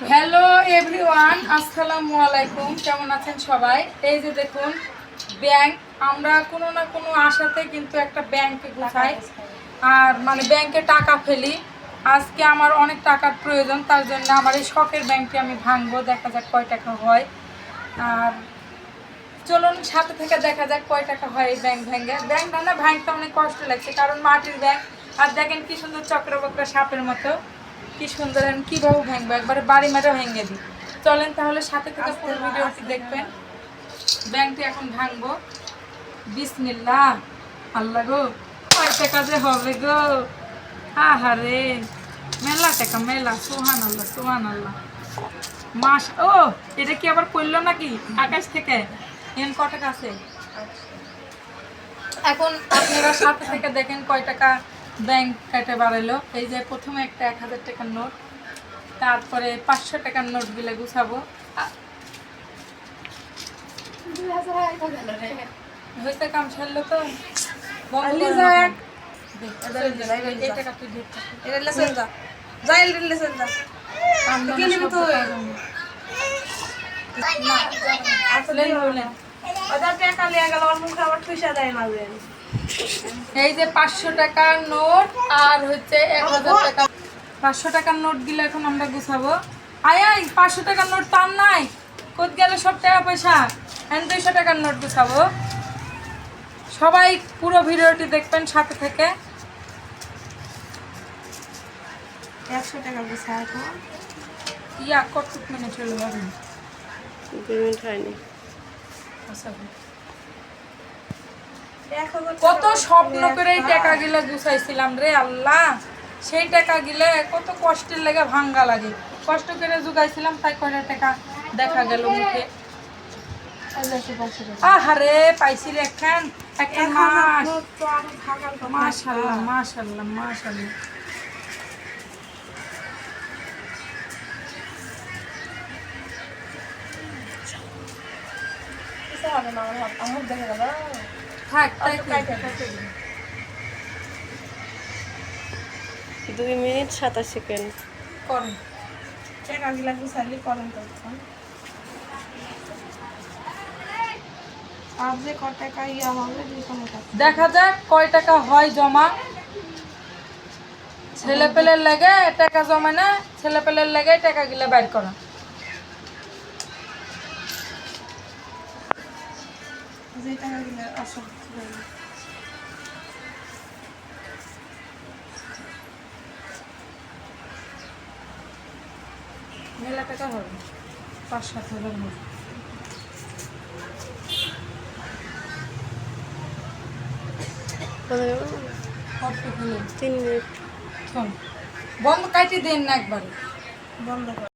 Hello everyone, আসসালামু আলাইকুম। কেমন আছেন সবাই? এই যে দেখুন ব্যাংক, আমরা কোনো না কোনো আশাতে কিন্তু একটা ব্যাংকে গুছাই আর মানে ব্যাংকে টাকা ফেলি। আজকে আমার অনেক টাকার প্রয়োজন, তার জন্য আমার এই শখের ব্যাংকটি আমি ভাঙবো, দেখা যাক কয় টাকা হয়। আর চলুন সাথে থেকে দেখা যাক কয় টাকা হয় এই ব্যাংক ভেঙে। ব্যাংক না ভাঙতে অনেক কষ্ট লাগছে, কারণ মাটির ব্যাংক। আর দেখেন কি সুন্দর চক্রবক্র সাপের মতো, কি সুন্দর। কীভাবে ভাঙবো, একবারে বাড়ি মেরে ভেঙে দিই। চলেন তাহলে সাথে থেকে পুরো ভিডিওটি দেখবেন। ব্যাংকটি এখন ভাঙবো। বিসমিল্লাহ। আল্লাহ গো, কয় টাকা যে হবে গো। আহারে, মেলা টাকা, মেলা। সুহান আল্লাহ, সুহান আল্লাহ। মাস ও, এটা কি আবার পড়লো নাকি আকাশ থেকে? ক টাকা আছে এখন? আপনারা সাথে থেকে দেখেন কয় টাকা ব্যাংক কেটে বাড়াইলো। এই যে প্রথমে একটা 1000 টাকার নোট, তারপরে 500 টাকার নোটগুলো গুছাবো। হইতে কাম ছাড়লো তো এই যে 500 টাকার নোট আর হচ্ছে 1000 টাকা। 500 টাকার নোট গুলো এখন আমরা গুছাবো। আয় 500 টাকার নোট তার নাই, কোথ গেল সব টাকা পয়সা? 200 টাকার নোট গুছাবো। সবাই পুরো ভিডিওটি দেখবেন সাথে থেকে। 100 টাকা গুছাবো। ইয়া কতটুক মিনিট হলো? 2 মিনিট হয়নি। কত স্বপ্ন করে এই টাকা গিলা গুছাইছিলাম রে আল্লাহ। সেই টাকা গিলে কত কষ্টের লেগে ভাঙ্গা লাগে, কষ্ট করে জুগাইছিলাম, তাই কয়টা টাকা দেখা গেল মুখে। আহারে, পাইছি রে একখান মাস। মাশাআল্লাহ, মাশাআল্লাহ, মাশাআল্লাহ। থাক, তাই 2 মিনিট 27 সেকেন্ড করেন। দেখা যাক কয় টাকা হয় জমা। ছেলে পেলের লাগে টাকা জমা না, ছেলে পেলের লাগে টাকা গিলা বাইর করা। মেলা টাকা হবে, 5-7 হাজার মতো। কত 3 মিনিট বন্ধ কাটি দেন না একবারে, বন্ধ।